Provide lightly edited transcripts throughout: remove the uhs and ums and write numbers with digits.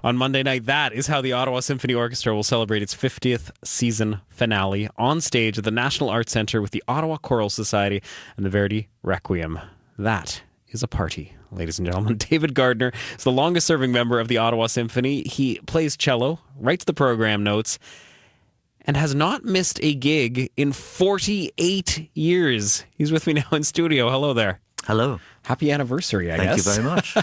On Monday night, that is how the Ottawa Symphony Orchestra will celebrate its 50th season finale on stage at the National Arts Centre with the Ottawa Choral Society and the Verdi Requiem. That is a party, ladies and gentlemen. David Gardner is the longest-serving member of the Ottawa Symphony. He plays cello, writes the program notes, and has not missed a gig in 48 years. He's with me now in studio. Hello there. Hello. Happy anniversary, I guess. Thank you very much.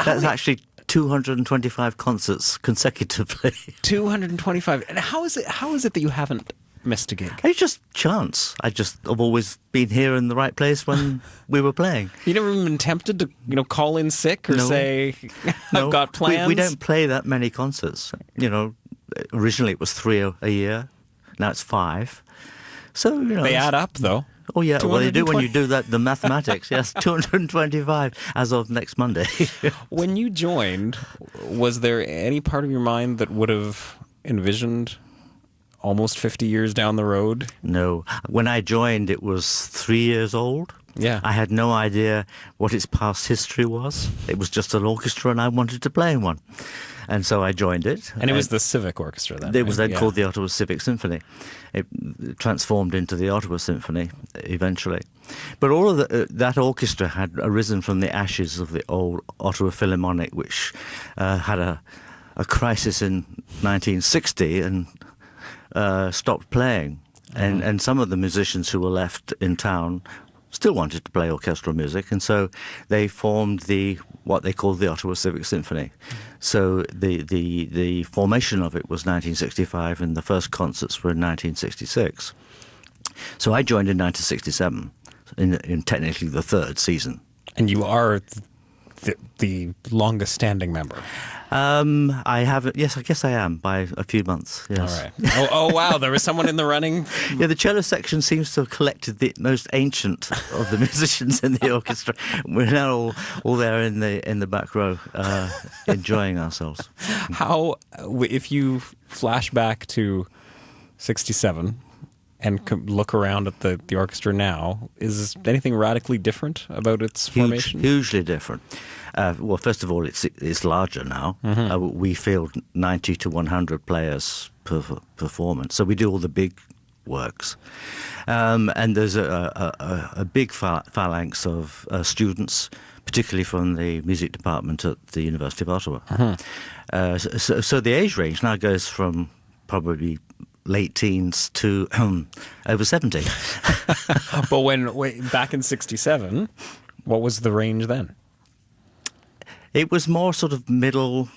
That's actually 225 concerts consecutively. 225. And how is it that you haven't missed a gig? It's just chance. I've always been here in the right place when we were playing. You never been tempted to call in sick or say, I've got plans? We don't play that many concerts. Originally it was 3 a year. Now it's 5. So, they add up, though. Oh, yeah. Well, they do when you do the mathematics. Yes, 225 as of next Monday. When you joined, was there any part of your mind that would have envisioned almost 50 years down the road? No. When I joined, it was 3 years old. Yeah. I had no idea what its past history was. It was just an orchestra and I wanted to play in one. And so I joined it. And it was the Civic Orchestra then? It was then called the Ottawa Civic Symphony. It transformed into the Ottawa Symphony eventually. But all of that orchestra had arisen from the ashes of the old Ottawa Philharmonic, which had a crisis in 1960 and stopped playing. Mm-hmm. And some of the musicians who were left in town still wanted to play orchestral music, and so they formed what they called the Ottawa Civic Symphony. So the formation of it was 1965, and the first concerts were in 1966. So I joined in 1967, in technically the third season. And you are the longest-standing member. I haven't. Yes, I guess I am by a few months. Yes. All right. Oh, wow! There was someone in the running. Yeah, the cello section seems to have collected the most ancient of the musicians in the orchestra. We're now all there in the back row, enjoying ourselves. How, if you flash back to '67 and look around at the orchestra now, is anything radically different about its formation? Hugely different. Well, first of all, it's larger now. Mm-hmm. We field 90 to 100 players per performance, so we do all the big works. And there's a big phalanx of students, particularly from the music department at the University of Ottawa. Mm-hmm. So the age range now goes from probably late teens to over 70. But back in '67, what was the range then? It was more sort of middle,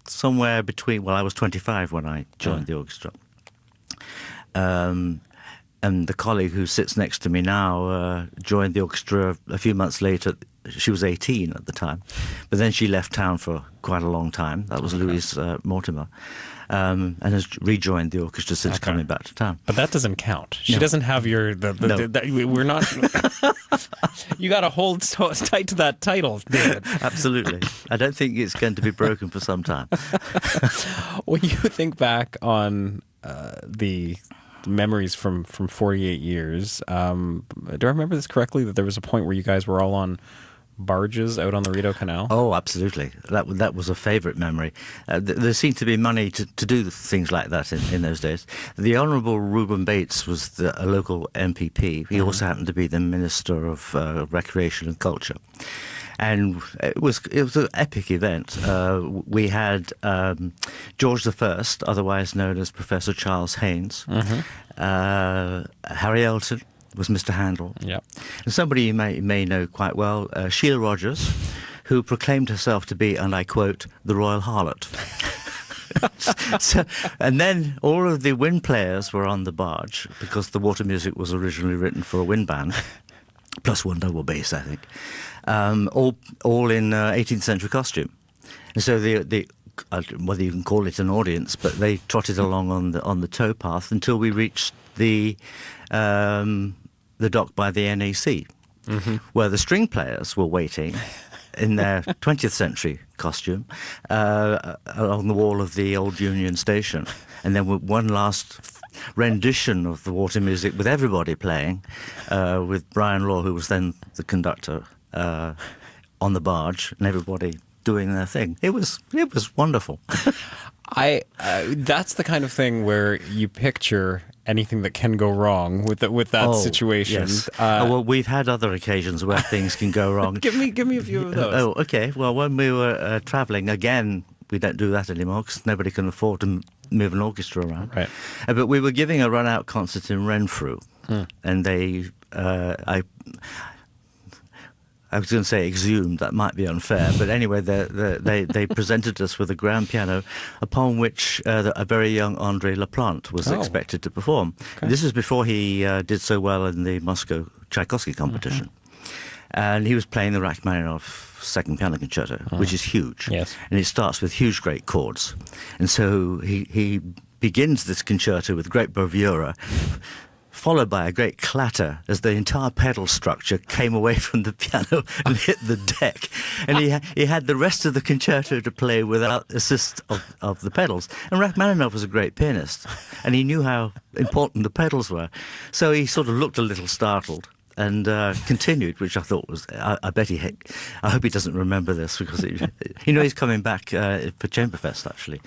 somewhere between. Well, I was 25 when I joined the orchestra, and the colleague who sits next to me now joined the orchestra a few months later. She was 18 at the time, but then she left town for quite a long time. That was Louise Mortimer. And has rejoined the orchestra since coming back to town. But that doesn't count. She doesn't have your... we're not... You got to hold tight to that title, David. Absolutely. I don't think it's going to be broken for some time. When you think back on the memories from 48 years, do I remember this correctly, that there was a point where you guys were all on barges out on the Rideau Canal? Oh, absolutely. That was a favourite memory. There seemed to be money to do things like that in those days. The Honourable Reuben Bates was a local MPP. He also happened to be the Minister of Recreation and Culture. And it was an epic event. We had George I, otherwise known as Professor Charles Haynes, Harry Elton was Mr. Handel, and somebody you may know quite well, Sheila Rogers, who proclaimed herself to be, and I quote, the Royal Harlot. And then all of the wind players were on the barge, because the water music was originally written for a wind band, plus one double bass, I think, all in 18th century costume. And so whether you can call it an audience, but they trotted along on the towpath until we reached the dock by the NAC, where the string players were waiting in their 20th century costume along the wall of the old Union Station. And then one last rendition of the water music with everybody playing, with Brian Law, who was then the conductor, on the barge, and everybody doing their thing. It was wonderful. That's the kind of thing where you picture anything that can go wrong with that situation. Yes. Well, we've had other occasions where things can go wrong. Give me a few of those. Oh, okay. Well, when we were travelling, again, we don't do that anymore because nobody can afford to move an orchestra around. Right. But we were giving a run-out concert in Renfrew, and they, I was going to say exhumed, that might be unfair, but anyway, they presented us with a grand piano upon which a very young André Laplante was expected to perform. Okay. This is before he did so well in the Moscow Tchaikovsky competition. And he was playing the Rachmaninoff Second Piano Concerto, which is huge. Yes. And it starts with huge, great chords. And so he begins this concerto with great bravura, followed by a great clatter as the entire pedal structure came away from the piano and hit the deck. And he had the rest of the concerto to play without assist of the pedals. And Rachmaninoff was a great pianist, and he knew how important the pedals were. So he sort of looked a little startled and continued, which I thought was, I bet I hope he doesn't remember this, because he's coming back for Chamberfest, actually.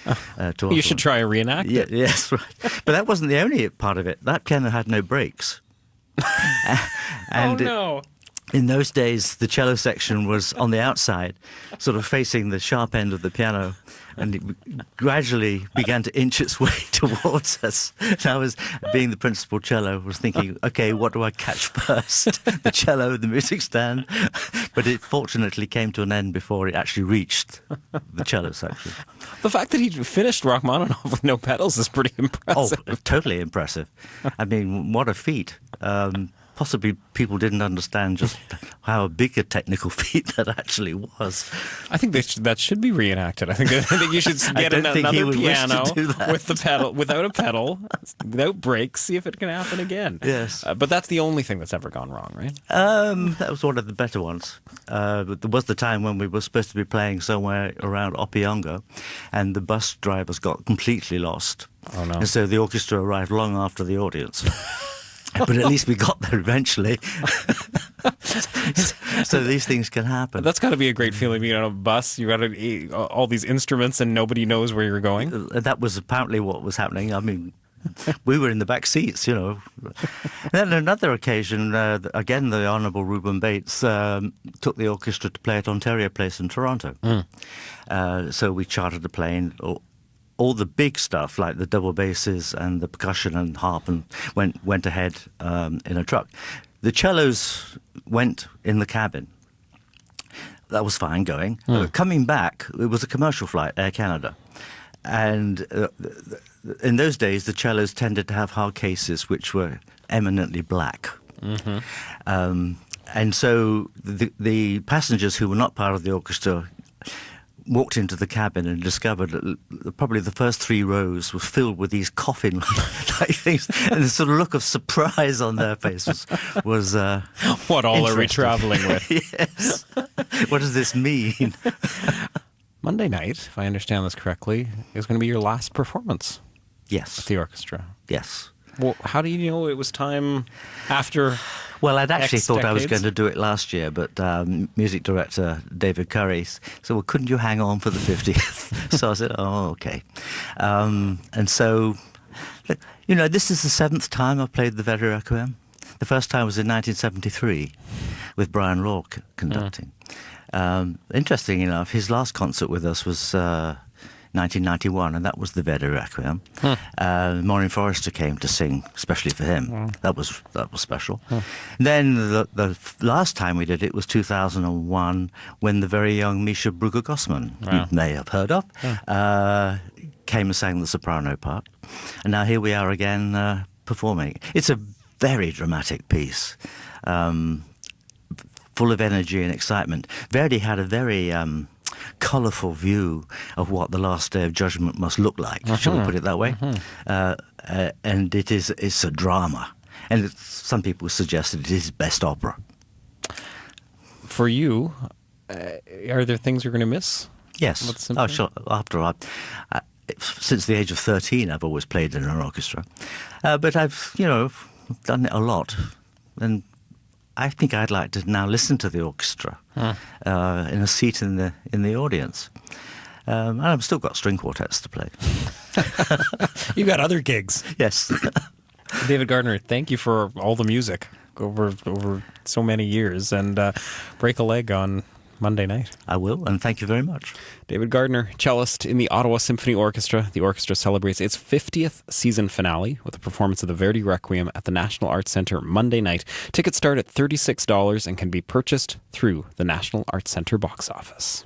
To You should try a reenact. Yeah, yes, right. But that wasn't the only part of it. That piano had no brakes. And oh, no. In those days, the cello section was on the outside, sort of facing the sharp end of the piano, and it gradually began to inch its way towards us. And I was, being the principal cello, was thinking, okay, what do I catch first? The cello, the music stand? But it fortunately came to an end before it actually reached the cello section. The fact that he finished Rachmaninoff with no pedals is pretty impressive. Oh, totally impressive. I mean, what a feat. Possibly people didn't understand just how big a technical feat that actually was. I think that should be reenacted. I think you should get another piano with the pedal, without a pedal, without brakes. See if it can happen again. Yes, but that's the only thing that's ever gone wrong, right? That was one of the better ones. But there was the time when we were supposed to be playing somewhere around Opeongo, and the bus drivers got completely lost. Oh no! And so the orchestra arrived long after the audience. But at least we got there eventually. So these things can happen. That's got to be a great feeling being on a bus. You've got all these instruments and nobody knows where you're going. That was apparently what was happening. I mean, we were in the back seats, Then another occasion, again, the Honourable Reuben Bates took the orchestra to play at Ontario Place in Toronto. So we chartered a plane. All the big stuff, like the double basses and the percussion and harp, and went ahead in a truck. The cellos went in the cabin. That was fine going. Coming back, it was a commercial flight, Air Canada. And in those days, the cellos tended to have hard cases which were eminently black. And so the passengers who were not part of the orchestra walked into the cabin and discovered that probably the first 3 rows were filled with these coffin-like things, and the sort of look of surprise on their face was what all are we traveling with? Yes. What does this mean? Monday night, if I understand this correctly, is going to be your last performance. Yes. With the orchestra. Yes. Well, how do you know it was time after? Well, I'd actually X thought I was decades? going to do it last year, but music director David Curry said, well, couldn't you hang on for the 50th? So I said, oh, okay. And so, this is the 7th time I've played the Verdi Requiem. The first time was in 1973 with Brian Law conducting. Interesting enough, his last concert with us was 1991, and that was the Verdi Requiem. Maureen Forrester came to sing, especially for him. That was special. Then the last time we did it was 2001, when the very young Misha Brugger-Gossman, you may have heard of, came and sang the soprano part. And now here we are again performing. It's a very dramatic piece, full of energy and excitement. Verdi had a very colourful view of what the last day of judgment must look like, shall we put it that way? And it's a drama. And some people suggest it is best opera. For you, are there things you're going to miss? Yes. Oh, sure. Since the age of 13, I've always played in an orchestra. But I've, done it a lot. And I think I'd like to now listen to the orchestra in a seat in the audience. And I've still got string quartets to play. You've got other gigs. Yes. David Gardner, thank you for all the music over so many years, and break a leg on Monday night. I will, and thank you very much. David Gardner, cellist in the Ottawa Symphony Orchestra. The orchestra celebrates its 50th season finale with a performance of the Verdi Requiem at the National Arts Centre Monday night. Tickets start at $36 and can be purchased through the National Arts Centre box office.